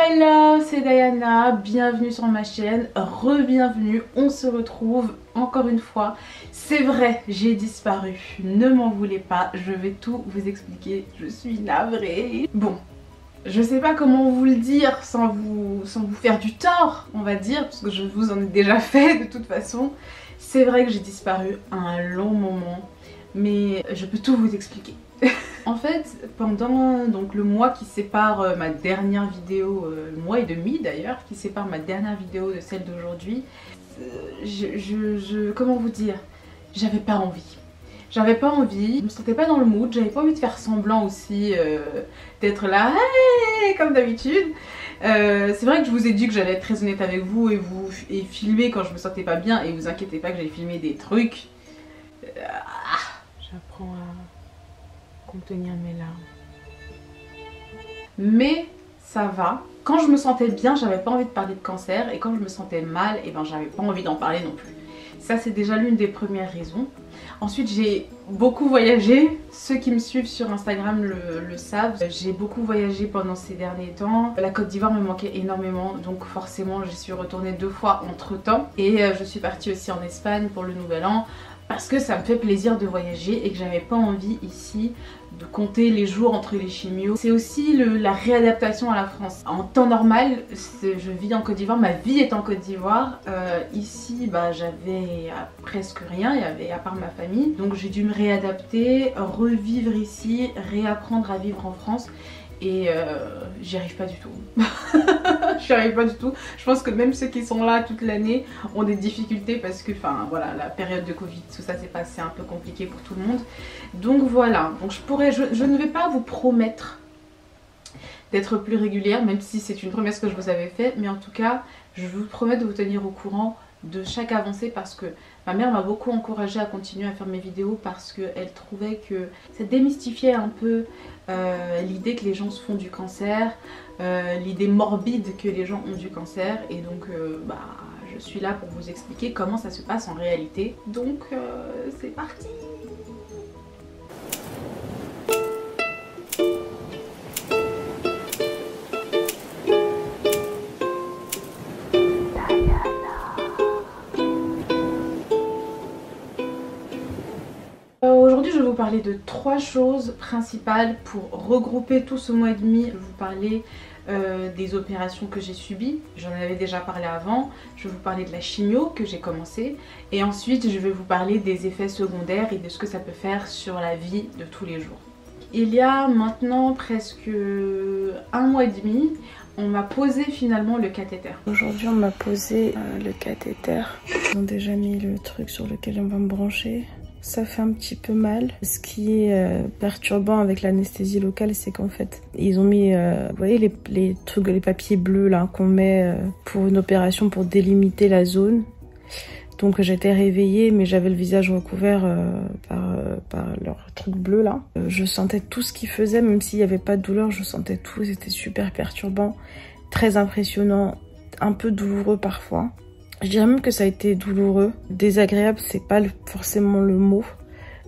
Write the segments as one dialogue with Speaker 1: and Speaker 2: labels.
Speaker 1: hello, c'est Diana, bienvenue sur ma chaîne, re-bienvenue, on se retrouve encore une fois. C'est vrai, j'ai disparu, ne m'en voulez pas, je vais tout vous expliquer, je suis navrée. Bon, je sais pas comment vous le dire sans vous faire du tort, on va dire, parce que je vous en ai déjà fait de toute façon. C'est vrai que j'ai disparu un long moment, mais je peux tout vous expliquer. En fait, pendant donc, le mois qui sépare ma dernière vidéo, le mois et demi d'ailleurs, qui sépare ma dernière vidéo de celle d'aujourd'hui, comment vous dire, j'avais pas envie. J'avais pas envie, je me sentais pas dans le mood, j'avais pas envie de faire semblant aussi d'être là, hey, comme d'habitude. C'est vrai que je vous ai dit que j'allais être très honnête avec vous et filmer quand je me sentais pas bien, et vous inquiétez pas que j'allais filmer des trucs. J'apprends à contenir mes larmes. Mais ça va. Quand je me sentais bien, j'avais pas envie de parler de cancer, et quand je me sentais mal, et ben j'avais pas envie d'en parler non plus. Ça, c'est déjà l'une des premières raisons. Ensuite, j'ai beaucoup voyagé. Ceux qui me suivent sur Instagram le savent. J'ai beaucoup voyagé pendant ces derniers temps. La Côte d'Ivoire me manquait énormément, donc forcément j'y suis retournée 2 fois entre temps. Et je suis partie aussi en Espagne pour le Nouvel An, parce que ça me fait plaisir de voyager et que j'avais pas envie ici de compter les jours entre les chimios. C'est aussi la réadaptation à la France. En temps normal, je vis en Côte d'Ivoire, ma vie est en Côte d'Ivoire. Ici, bah, j'avais presque rien, il y avait à part ma famille. Donc j'ai dû me réadapter, revivre ici, réapprendre à vivre en France. Et j'y arrive pas du tout. J'y arrive pas du tout. Je pense que même ceux qui sont là toute l'année ont des difficultés parce que, enfin voilà, la période de Covid, tout ça s'est passé un peu compliqué pour tout le monde. Donc voilà, donc je ne vais pas vous promettre d'être plus régulière, même si c'est une promesse que je vous avais faite, mais en tout cas, je vous promets de vous tenir au courant de chaque avancée, parce que ma mère m'a beaucoup encouragée à continuer à faire mes vidéos, parce qu'elle trouvait que ça démystifiait un peu l'idée que les gens se font du cancer, l'idée morbide que les gens ont du cancer, et donc bah, je suis là pour vous expliquer comment ça se passe en réalité. Donc c'est parti. Aujourd'hui, je vais vous parler de 3 choses principales pour regrouper tout ce mois et demi. Je vais vous parler des opérations que j'ai subies, j'en avais déjà parlé avant. Je vais vous parler de la chimio que j'ai commencé, et ensuite je vais vous parler des effets secondaires et de ce que ça peut faire sur la vie de tous les jours. Il y a maintenant presque 1 mois et demi, on m'a posé finalement le cathéter.
Speaker 2: Aujourd'hui on m'a posé le cathéter. Ils ont déjà mis le truc sur lequel on va me brancher. Ça fait un petit peu mal. Ce qui est perturbant avec l'anesthésie locale, c'est qu'en fait, ils ont mis, vous voyez les trucs, les papiers bleus là qu'on met pour une opération pour délimiter la zone. Donc j'étais réveillée, mais j'avais le visage recouvert par leur truc bleu là. Je sentais tout ce qu'ils faisaient, même s'il n'y avait pas de douleur, je sentais tout. C'était super perturbant, très impressionnant, un peu douloureux parfois. Je dirais même que ça a été douloureux. Désagréable, c'est pas forcément le mot.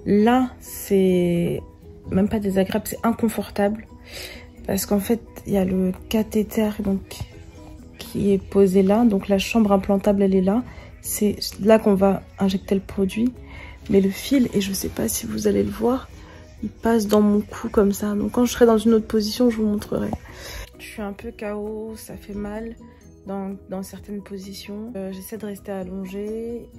Speaker 2: Là, c'est même pas désagréable, c'est inconfortable. Parce qu'en fait, il y a le cathéter donc, qui est posé là. Donc la chambre implantable, elle est là. C'est là qu'on va injecter le produit. Mais le fil, et je sais pas si vous allez le voir, il passe dans mon cou comme ça. Donc quand je serai dans une autre position, je vous montrerai. Je suis un peu KO, ça fait mal. Dans certaines positions, j'essaie de rester allongée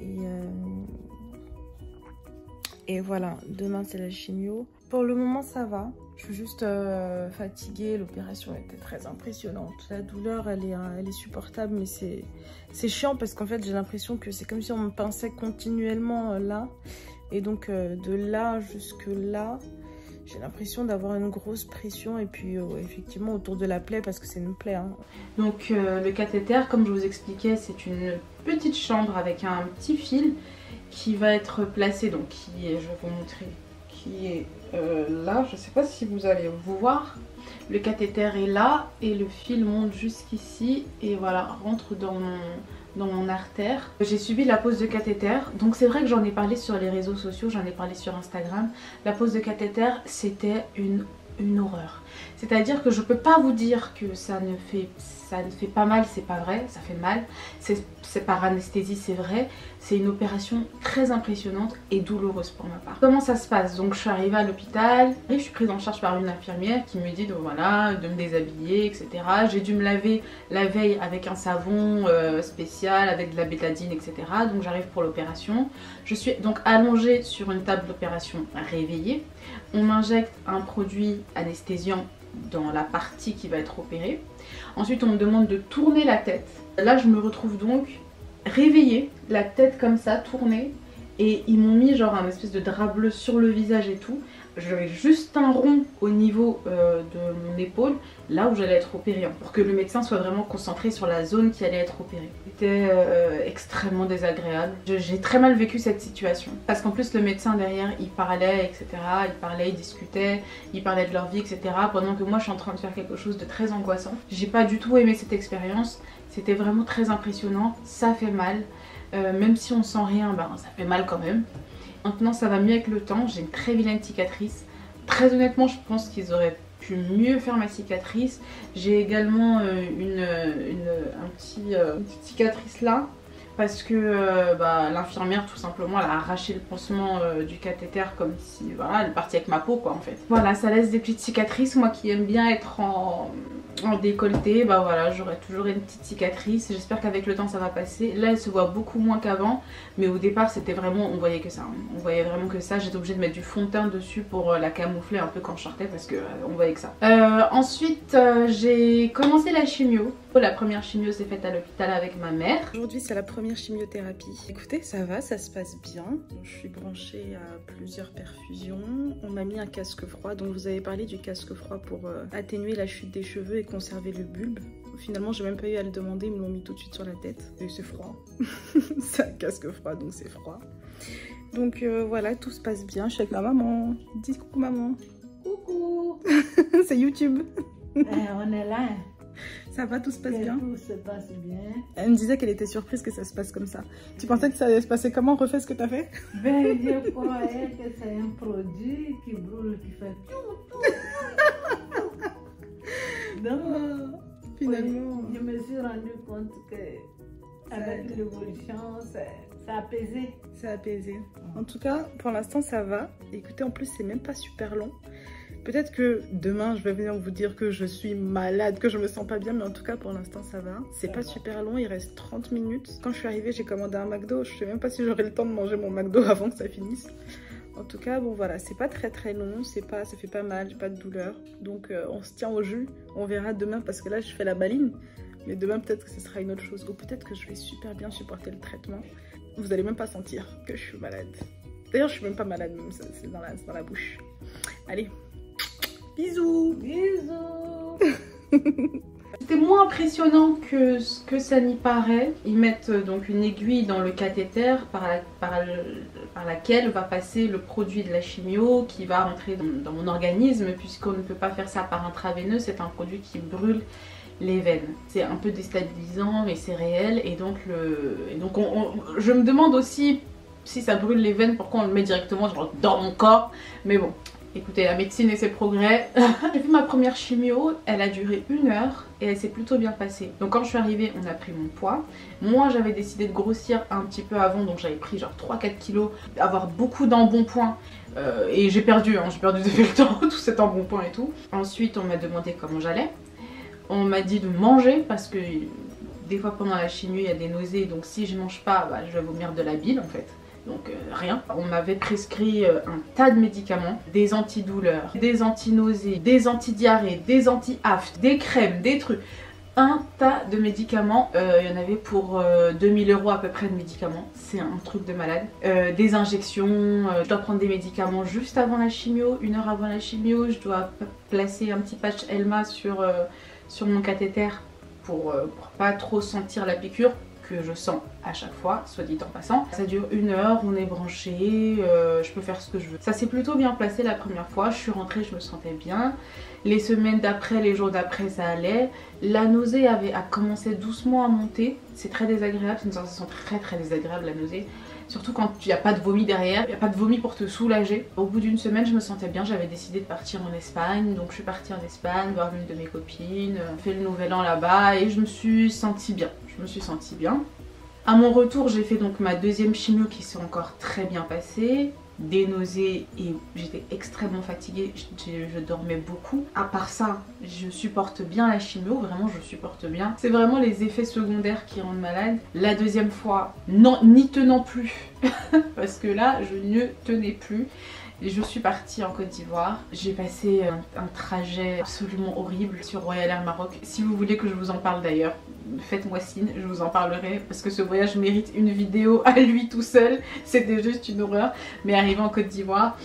Speaker 2: et voilà, demain c'est la chimio. Pour le moment ça va, je suis juste fatiguée, l'opération était très impressionnante. La douleur elle est supportable, mais c'est chiant parce qu'en fait j'ai l'impression que c'est comme si on me pinçait continuellement là, et donc de là jusque là, j'ai l'impression d'avoir une grosse pression, et puis effectivement autour de la plaie, parce que c'est une plaie. Hein.
Speaker 1: Donc le cathéter, comme je vous expliquais, c'est une petite chambre avec un petit fil qui va être placé, donc qui est, je vais vous montrer, qui est là, je ne sais pas si vous allez vous voir. Le cathéter est là et le fil monte jusqu'ici et voilà, rentre dans mon artère. J'ai subi la pose de cathéter, donc c'est vrai que j'en ai parlé sur les réseaux sociaux, j'en ai parlé sur Instagram. La pose de cathéter, c'était une horreur. C'est-à-dire que je peux pas vous dire que ça ne fait ça ne fait pas mal, c'est pas vrai, ça fait mal. C'est par anesthésie, c'est vrai. C'est une opération très impressionnante et douloureuse pour ma part. Comment ça se passe? Donc je suis arrivée à l'hôpital, je suis prise en charge par une infirmière qui me dit de, voilà, de me déshabiller, etc. J'ai dû me laver la veille avec un savon spécial, avec de la bétadine, etc. Donc j'arrive pour l'opération. Je suis donc allongée sur une table d'opération réveillée. On m'injecte un produit anesthésiant dans la partie qui va être opérée. Ensuite on me demande de tourner la tête. Là je me retrouve donc réveillée, la tête comme ça, tournée, et ils m'ont mis genre un espèce de drap bleu sur le visage et tout. J'avais juste un rond au niveau de mon épaule, là où j'allais être opérée, pour que le médecin soit vraiment concentré sur la zone qui allait être opérée. C'était extrêmement désagréable. J'ai très mal vécu cette situation. Parce qu'en plus le médecin derrière, il parlait, etc. Il discutait, il parlait de leur vie, etc. Pendant que moi je suis en train de faire quelque chose de très angoissant. J'ai pas du tout aimé cette expérience. C'était vraiment très impressionnant. Ça fait mal. Même si on sent rien, ben, ça fait mal quand même. Maintenant ça va mieux avec le temps, j'ai une très vilaine cicatrice. Très honnêtement je pense qu'ils auraient pu mieux faire ma cicatrice. J'ai également une petite cicatrice là. Parce que l'infirmière tout simplement elle a arraché le pansement du cathéter comme si voilà, elle est partie avec ma peau quoi en fait. Voilà, ça laisse des petites cicatrices. Moi qui aime bien être en décolleté, bah voilà, j'aurai toujours une petite cicatrice. J'espère qu'avec le temps ça va passer. Là elle se voit beaucoup moins qu'avant, mais au départ c'était vraiment, on voyait que ça, on voyait vraiment que ça. J'étais obligée de mettre du fond de teint dessus pour la camoufler un peu quand je sortais parce que on voyait que ça. Ensuite j'ai commencé la chimio. La première chimio s'est faite à l'hôpital avec ma mère. Aujourd'hui c'est la première chimiothérapie. Écoutez, ça va, ça se passe bien. Je suis branchée à plusieurs perfusions. On m'a mis un casque froid, donc vous avez parlé du casque froid pour atténuer la chute des cheveux et conserver le bulbe. Finalement j'ai même pas eu à le demander, ils me l'ont mis tout de suite sur la tête. Et c'est froid. C'est un casque froid donc c'est froid. Donc voilà, tout se passe bien. Je suis avec ma maman. Dis coucou maman.
Speaker 3: Coucou.
Speaker 1: C'est YouTube.
Speaker 3: On est là.
Speaker 1: Ça va, tout se passe bien?
Speaker 3: Tout se passe bien.
Speaker 1: Elle me disait qu'elle était surprise que ça se passe comme ça. Tu pensais que ça allait se passer comment? Refais ce que t'as fait.
Speaker 3: Ben, je croyais que c'est un produit qui brûle, qui fait tout. Donc,
Speaker 1: finalement,
Speaker 3: je me suis rendu compte que avec l'évolution, ça a apaisé.
Speaker 1: Ça a apaisé. En tout cas, pour l'instant, ça va. Écoutez, en plus, c'est même pas super long. Peut-être que demain je vais venir vous dire que je suis malade, que je me sens pas bien, mais en tout cas pour l'instant ça va. C'est pas super long, il reste 30 minutes. Quand je suis arrivée j'ai commandé un McDo, je sais même pas si j'aurai le temps de manger mon McDo avant que ça finisse. En tout cas bon voilà, c'est pas très long, ça fait pas mal, j'ai pas de douleur. Donc on se tient au jus, on verra demain parce que là je fais la maline. Mais demain peut-être que ce sera une autre chose, ou peut-être que je vais super bien supporter le traitement. Vous allez même pas sentir que je suis malade. D'ailleurs je suis même pas malade, c'est dans la bouche. Allez. Bisous.
Speaker 3: Bisous.
Speaker 1: C'était moins impressionnant que ce que ça n'y paraît. Ils mettent donc une aiguille dans le cathéter par laquelle va passer le produit de la chimio qui va rentrer dans mon organisme, puisqu'on ne peut pas faire ça par intraveineux. C'est un produit qui brûle les veines. C'est un peu déstabilisant mais c'est réel et donc, je me demande aussi si ça brûle les veines, pourquoi on le met directement genre, dans mon corps, mais bon. Écoutez, la médecine et ses progrès. J'ai fait ma première chimio, elle a duré 1 heure et elle s'est plutôt bien passée. Donc quand je suis arrivée, on a pris mon poids. Moi j'avais décidé de grossir un petit peu avant, donc j'avais pris genre 3-4 kilos, avoir beaucoup d'embonpoint. Et j'ai perdu depuis le temps, tout cet embonpoint et tout. Ensuite on m'a demandé comment j'allais. On m'a dit de manger parce que des fois pendant la chimio il y a des nausées, donc si je mange pas, bah, je vais vomir de la bile en fait. Donc rien. On m'avait prescrit un tas de médicaments, des antidouleurs, des antinausées, des antidiarrhées, des anti-aft, des crèmes, des trucs. Un tas de médicaments, il y en avait pour 2000 € à peu près de médicaments, c'est un truc de malade. Des injections, je dois prendre des médicaments juste avant la chimio, 1 heure avant la chimio, je dois placer un petit patch Elma sur mon cathéter pour pas trop sentir la piqûre, que je sens à chaque fois, soit dit en passant. Ça dure 1 heure, on est branché, je peux faire ce que je veux. Ça s'est plutôt bien placé la première fois, je suis rentrée, je me sentais bien. Les semaines d'après, les jours d'après, ça allait. La nausée a commencé doucement à monter, c'est très désagréable, c'est une sensation très désagréable la nausée. surtout quand il n'y a pas de vomi derrière, il n'y a pas de vomi pour te soulager. Au bout d'une semaine je me sentais bien, j'avais décidé de partir en Espagne, donc je suis partie en Espagne voir l'une de mes copines, fait le nouvel an là-bas et je me suis sentie bien, À mon retour j'ai fait donc ma deuxième chimio qui s'est encore très bien passée. Des nausées et j'étais extrêmement fatiguée, je dormais beaucoup. À part ça, je supporte bien la chimio, vraiment je supporte bien. C'est vraiment les effets secondaires qui rendent malade. La deuxième fois, non, n'y tenant plus, parce que là je ne tenais plus. Et je suis partie en Côte d'Ivoire. J'ai passé un trajet absolument horrible sur Royal Air Maroc. Si vous voulez que je vous en parle d'ailleurs, faites-moi signe, je vous en parlerai parce que ce voyage mérite une vidéo à lui tout seul. C'était juste une horreur. Mais arrivé en Côte d'Ivoire,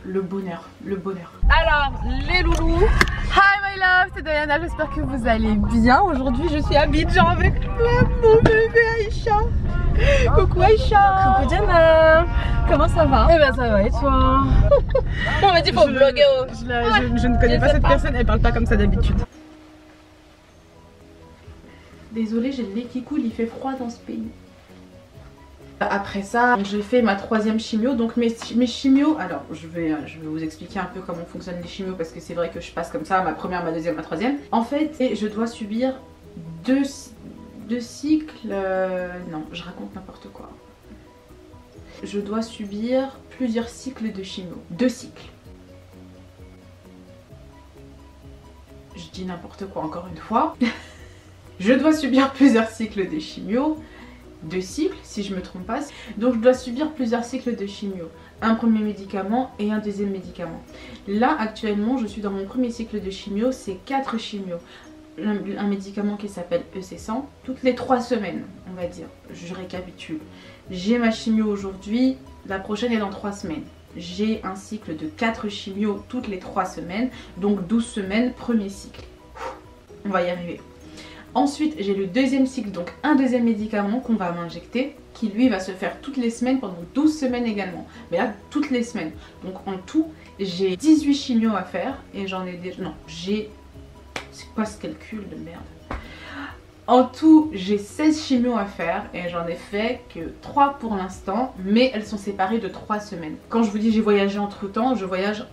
Speaker 1: le bonheur, le bonheur. Alors, les loulous, hi my love, c'est Diana, j'espère que vous allez bien. Aujourd'hui, je suis à Abidjan avec mon bébé Aïcha. Coucou Aïcha.
Speaker 2: Coucou Diana.
Speaker 1: Comment ça va?
Speaker 2: Eh ben ça va et toi?
Speaker 1: On m'a dit faut vlogger.
Speaker 2: Je ne connais pas cette personne, elle parle pas comme ça d'habitude.
Speaker 1: Désolée, j'ai le nez qui coule, il fait froid dans ce pays. Après ça, j'ai fait ma troisième chimio. Donc mes chimios, alors je vais vous expliquer un peu comment fonctionnent les chimios parce que c'est vrai que je passe comme ça, ma première, ma deuxième, ma troisième. En fait, je dois subir deux cycles, non, je raconte n'importe quoi. Je dois subir plusieurs cycles de chimio. 2 cycles. Je dis n'importe quoi encore une fois. Je dois subir plusieurs cycles de chimio. 2 cycles si je me trompe pas. Donc je dois subir plusieurs cycles de chimio. Un premier médicament et un deuxième médicament. Là actuellement je suis dans mon premier cycle de chimio, c'est 4 chimios. Un médicament qui s'appelle EC100 toutes les 3 semaines on va dire. Je récapitule. J'ai ma chimio aujourd'hui, la prochaine est dans 3 semaines. J'ai un cycle de 4 chimios toutes les 3 semaines, donc 12 semaines, premier cycle. On va y arriver. Ensuite j'ai le deuxième cycle, donc un deuxième médicament qu'on va m'injecter, qui lui va se faire toutes les semaines pendant 12 semaines également. Mais là toutes les semaines. Donc en tout j'ai 18 chimios à faire et j'en ai déjà... Non, j'ai... C'est quoi ce calcul de merde? En tout, j'ai 16 chimios à faire et j'en ai fait que 3 pour l'instant, mais elles sont séparées de 3 semaines. Quand je vous dis j'ai voyagé entre temps, je voyage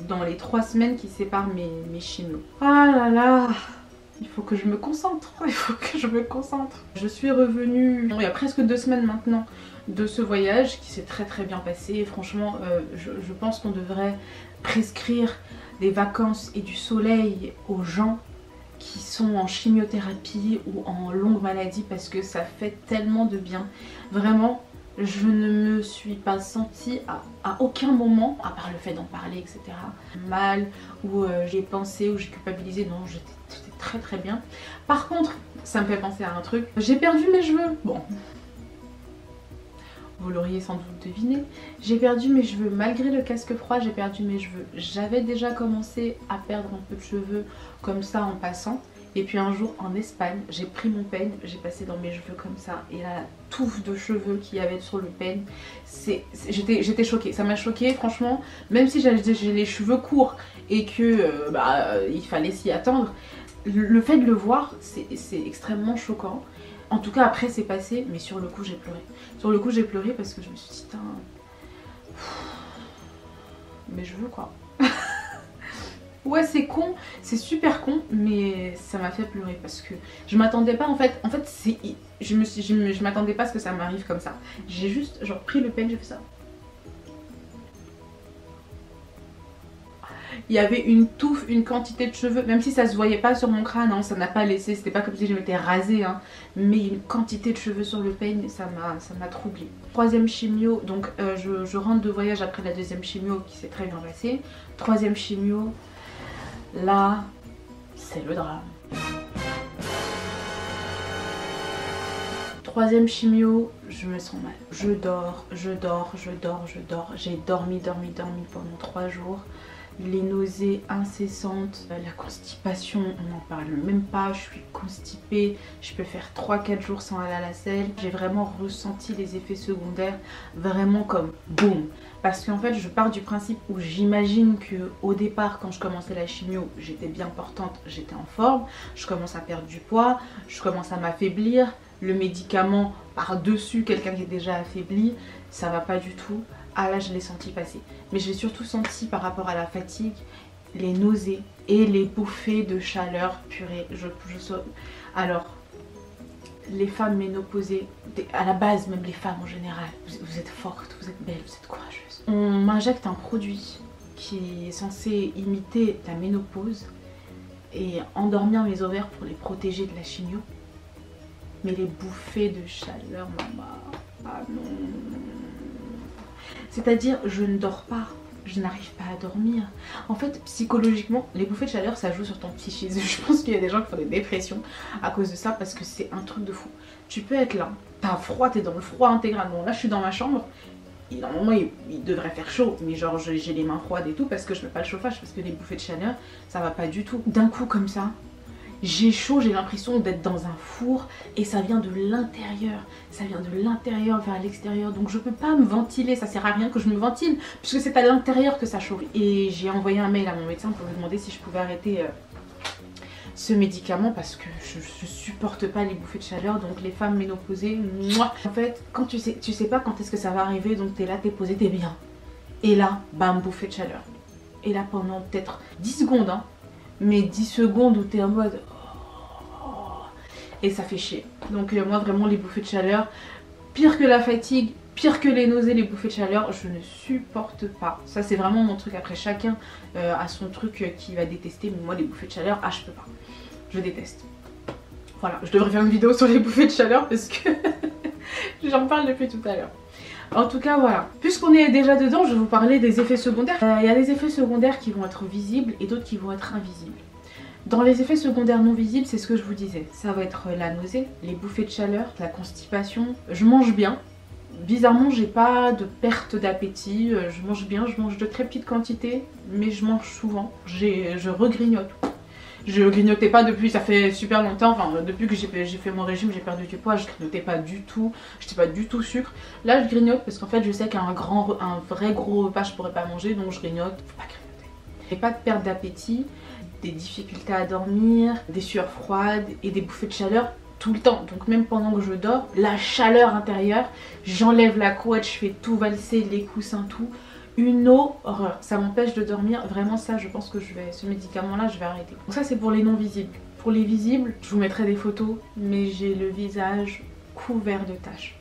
Speaker 1: dans les 3 semaines qui séparent mes chimios. Ah là là, il faut que je me concentre, Je suis revenue il y a presque 2 semaines maintenant de ce voyage qui s'est très bien passé. Et franchement, je pense qu'on devrait prescrire des vacances et du soleil aux gens qui sont en chimiothérapie ou en longue maladie parce que ça fait tellement de bien. Vraiment, je ne me suis pas sentie à aucun moment, à part le fait d'en parler, etc., mal, ou j'ai pensé, ou j'ai culpabilisé. Non, j'étais très bien. Par contre, ça me fait penser à un truc. J'ai perdu mes cheveux. Bon, vous l'auriez sans doute deviné. J'ai perdu mes cheveux. Malgré le casque froid, j'ai perdu mes cheveux. J'avais déjà commencé à perdre un peu de cheveux comme ça en passant. Et puis un jour en Espagne, j'ai pris mon peigne, j'ai passé dans mes cheveux comme ça. Et là, la touffe de cheveux qu'il y avait sur le peigne, j'étais choquée. Ça m'a choquée, franchement. Même si j'ai les cheveux courts et que il fallait s'y attendre, le fait de le voir, c'est extrêmement choquant. En tout cas après c'est passé, mais sur le coup j'ai pleuré. Sur le coup j'ai pleuré parce que je me suis dit, mais je veux quoi. Ouais c'est con, c'est super con, mais ça m'a fait pleurer parce que je m'attendais pas en fait je m'attendais pas à ce que ça m'arrive comme ça. J'ai juste genre pris le peigne, j'ai fait ça. Il y avait une touffe, une quantité de cheveux, même si ça se voyait pas sur mon crâne, hein, ça n'a pas laissé, c'était pas comme si je m'étais rasée, hein, mais une quantité de cheveux sur le peigne, ça m'a troublée. Troisième chimio, donc je rentre de voyage après la deuxième chimio qui s'est très bien passée. Troisième chimio, là, c'est le drame. Troisième chimio, je me sens mal. Je dors. J'ai dormi pendant 3 jours. Les nausées incessantes, la constipation, on n'en parle même pas, je suis constipée, je peux faire 3-4 jours sans aller à la selle. J'ai vraiment ressenti les effets secondaires, vraiment comme boum. Parce qu'en fait je pars du principe où j'imagine que au départ quand je commençais la chimio, j'étais bien portante, j'étais en forme, je commence à perdre du poids, je commence à m'affaiblir, le médicament par-dessus quelqu'un qui est déjà affaibli, ça va pas du tout. Ah là je l'ai senti passer. Mais j'ai surtout senti par rapport à la fatigue, les nausées et les bouffées de chaleur purée. Alors, les femmes ménopausées, à la base même les femmes en général, vous êtes fortes, vous êtes belles, vous êtes courageuses. On m'injecte un produit qui est censé imiter la ménopause et endormir mes ovaires pour les protéger de la chimio. Mais les bouffées de chaleur, maman, ah non. C'est-à-dire, je ne dors pas, je n'arrive pas à dormir. En fait, psychologiquement, les bouffées de chaleur, ça joue sur ton psychisme. Je pense qu'il y a des gens qui font des dépressions à cause de ça parce que c'est un truc de fou. Tu peux être là, t'as froid, t'es dans le froid intégral. Bon, là, je suis dans ma chambre. Et normalement, il devrait faire chaud, mais genre, j'ai les mains froides et tout parce que je mets pas le chauffage, parce que les bouffées de chaleur, ça va pas du tout. D'un coup, comme ça, j'ai chaud, j'ai l'impression d'être dans un four et ça vient de l'intérieur. Ça vient de l'intérieur vers l'extérieur. Donc je peux pas me ventiler, ça sert à rien que je me ventile puisque c'est à l'intérieur que ça chauffe. Et j'ai envoyé un mail à mon médecin pour lui demander si je pouvais arrêter ce médicament parce que je supporte pas les bouffées de chaleur. Donc les femmes ménopausées, moi. En fait, quand tu sais pas quand est-ce que ça va arriver, donc t'es là, t'es posé, t'es bien. Et là, bam, bouffée de chaleur. Et là pendant peut-être 10 secondes, hein, mais 10 secondes où t'es en mode... Et ça fait chier. Donc moi vraiment les bouffées de chaleur, pire que la fatigue, pire que les nausées, les bouffées de chaleur, je ne supporte pas. Ça c'est vraiment mon truc. Après chacun a son truc qu'il va détester, mais moi les bouffées de chaleur, ah je peux pas. Je déteste. Voilà, je devrais faire une vidéo sur les bouffées de chaleur parce que j'en parle depuis tout à l'heure. En tout cas voilà, puisqu'on est déjà dedans, je vais vous parler des effets secondaires. Il y a des effets secondaires qui vont être visibles et d'autres qui vont être invisibles. Dans les effets secondaires non visibles, c'est ce que je vous disais. Ça va être la nausée, les bouffées de chaleur, la constipation. Je mange bien. Bizarrement, j'ai pas de perte d'appétit. Je mange bien, je mange de très petites quantités, mais je mange souvent. Je regrignote. Je grignotais pas depuis, ça fait super longtemps. Enfin, depuis que j'ai fait mon régime, j'ai perdu du poids. Je grignotais pas du tout. J'étais pas du tout sucre. Là, je grignote parce qu'en fait, je sais qu'un vrai gros repas, je pourrais pas manger, donc je grignote. Faut pas grignoter. J'ai pas de perte d'appétit. Des difficultés à dormir, des sueurs froides et des bouffées de chaleur tout le temps. Donc même pendant que je dors, la chaleur intérieure, j'enlève la couette, je fais tout valser, les coussins, tout. Une horreur. Ça m'empêche de dormir. Vraiment ça, je pense que ce médicament-là, je vais arrêter. Donc ça, c'est pour les non visibles. Pour les visibles, je vous mettrai des photos, mais j'ai le visage couvert de taches.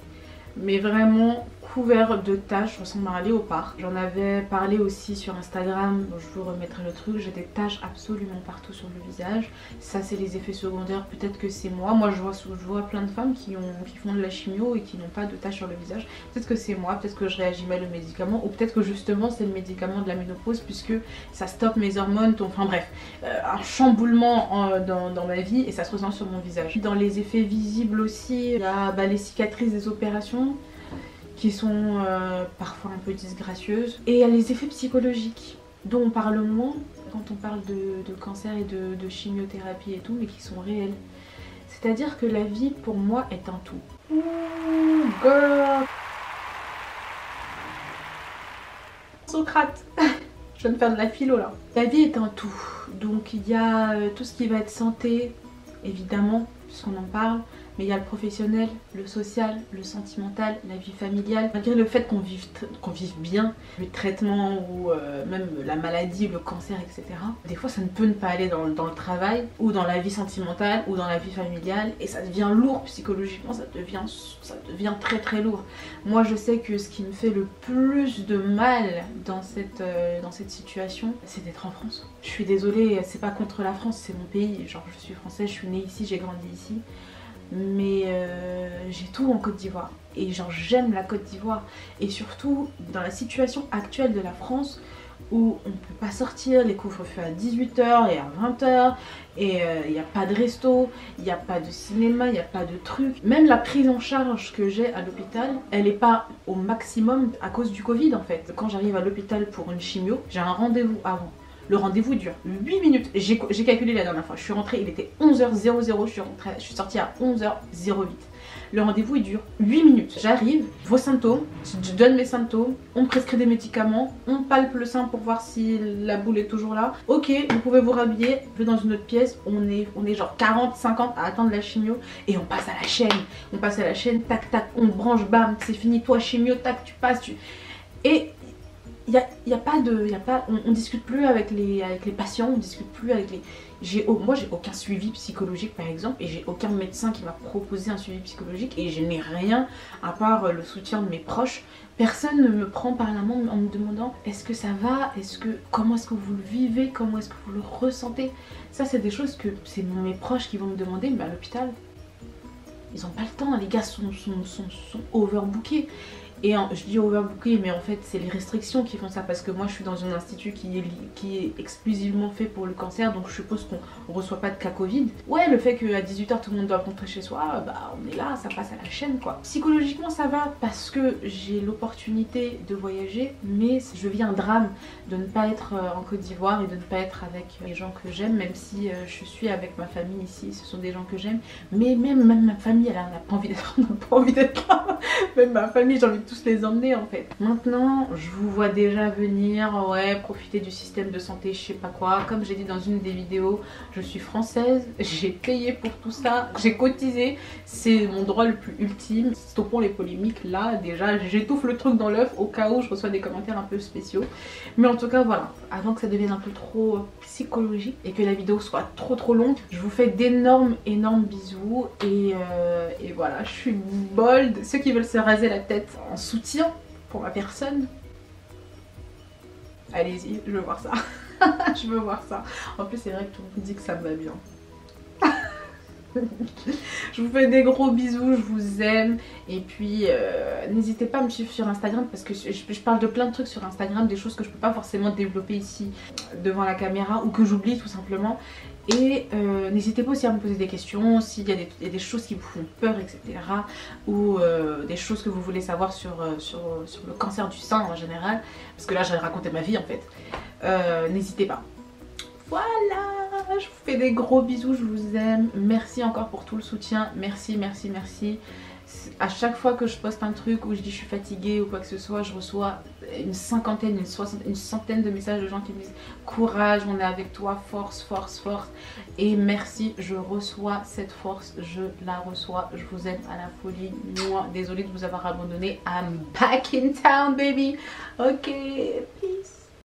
Speaker 1: Mais vraiment couvert de taches, je ressemble à un léopard. J'en avais parlé aussi sur Instagram, je vous remettrai le truc. J'ai des taches absolument partout sur le visage. Ça c'est les effets secondaires, peut-être que c'est moi. Moi je vois plein de femmes qui font de la chimio et qui n'ont pas de taches sur le visage. Peut-être que c'est moi, peut-être que je réagis mal au médicament, ou peut-être que justement c'est le médicament de la ménopause puisque ça stoppe mes hormones, enfin bref, un chamboulement dans ma vie et ça se ressent sur mon visage. Dans les effets visibles aussi, il y a les cicatrices des opérations qui sont parfois un peu disgracieuses. Et il y a les effets psychologiques dont on parle moins quand on parle de cancer et de chimiothérapie et tout, mais qui sont réels. C'est-à-dire que la vie pour moi est un tout. Ouh, girl. Socrate. Je viens de faire de la philo là. La vie est un tout. Donc il y a tout ce qui va être santé, évidemment, puisqu'on en parle. Mais il y a le professionnel, le social, le sentimental, la vie familiale. Malgré le fait qu'on vive bien, le traitement ou même la maladie, le cancer, etc. Des fois ça ne peut ne pas aller dans le travail ou dans la vie sentimentale ou dans la vie familiale et ça devient lourd psychologiquement, ça devient très très lourd. Moi je sais que ce qui me fait le plus de mal dans cette situation, c'est d'être en France. Je suis désolée, c'est pas contre la France, c'est mon pays. Genre je suis française, je suis née ici, j'ai grandi ici. Mais j'ai tout en Côte d'Ivoire et genre j'aime la Côte d'Ivoire et surtout dans la situation actuelle de la France où on peut pas sortir, les couvre-feux à 18 h et à 20 h et il n'y a pas de resto, il n'y a pas de cinéma, il n'y a pas de truc. Même la prise en charge que j'ai à l'hôpital, elle n'est pas au maximum à cause du Covid en fait. Quand j'arrive à l'hôpital pour une chimio, j'ai un rendez-vous avant. Le rendez-vous dure 8 minutes. J'ai calculé la dernière fois. Je suis rentrée, il était 11h00. Je suis sortie à 11h08. Le rendez-vous il dure 8 minutes. J'arrive, vos symptômes, je donne mes symptômes, on me prescrit des médicaments, on palpe le sein pour voir si la boule est toujours là. Ok, vous pouvez vous rhabiller, je vais dans une autre pièce, on est genre 40, 50 à attendre la chimio et on passe à la chaîne. On passe à la chaîne, tac tac, on branche, bam, c'est fini, toi chimio, tac, tu passes, Et on discute plus avec les patients, on discute plus avec les... Moi j'ai aucun suivi psychologique par exemple et j'ai aucun médecin qui m'a proposé un suivi psychologique et je n'ai rien à part le soutien de mes proches. Personne ne me prend par la main en me demandant est-ce que ça va, comment est-ce que vous le vivez, comment est-ce que vous le ressentez. Ça c'est des choses que c'est mes proches qui vont me demander, mais à l'hôpital ils n'ont pas le temps, les gars sont overbookés. Et je dis overbooké, mais en fait c'est les restrictions qui font ça parce que moi je suis dans un institut qui est exclusivement fait pour le cancer, donc je suppose qu'on reçoit pas de cas Covid. Ouais, le fait qu'à 18h tout le monde doit rentrer chez soi, bah on est là, ça passe à la chaîne quoi. Psychologiquement ça va parce que j'ai l'opportunité de voyager, mais je vis un drame de ne pas être en Côte d'Ivoire et de ne pas être avec les gens que j'aime, même si je suis avec ma famille ici, ce sont des gens que j'aime, mais même ma famille elle n'a pas envie d'être là. Même ma famille j'ai envie de tous les emmener en fait. Maintenant je vous vois déjà venir, ouais, profiter du système de santé, je sais pas quoi. Comme j'ai dit dans une des vidéos, je suis française, j'ai payé pour tout ça, j'ai cotisé, c'est mon droit le plus ultime. Stoppons les polémiques là, déjà j'étouffe le truc dans l'œuf au cas où je reçois des commentaires un peu spéciaux. Mais en tout cas voilà, avant que ça devienne un peu trop psychologique et que la vidéo soit trop longue, je vous fais d'énormes bisous et voilà, je suis bold. Ceux qui veulent se raser la tête en soutien pour ma personne, allez-y, je veux voir ça. Je veux voir ça. En plus c'est vrai que tout le monde dit que ça me va bien. Je vous fais des gros bisous, je vous aime. Et puis n'hésitez pas à me suivre sur Instagram parce que je parle de plein de trucs sur Instagram, des choses que je peux pas forcément développer ici devant la caméra ou que j'oublie tout simplement. Et n'hésitez pas aussi à me poser des questions s'il y a des choses qui vous font peur, etc. Ou des choses que vous voulez savoir sur le cancer du sein en général. Parce que là j'ai raconté ma vie en fait. N'hésitez pas. Voilà, je vous fais des gros bisous, je vous aime. Merci encore pour tout le soutien. Merci. À chaque fois que je poste un truc où je dis je suis fatiguée ou quoi que ce soit, je reçois une cinquantaine, une centaine de messages de gens qui me disent courage, on est avec toi, force. Et merci, je reçois cette force, je la reçois, je vous aime à la folie. Moi, désolée de vous avoir abandonné. I'm back in town, baby. Ok, peace.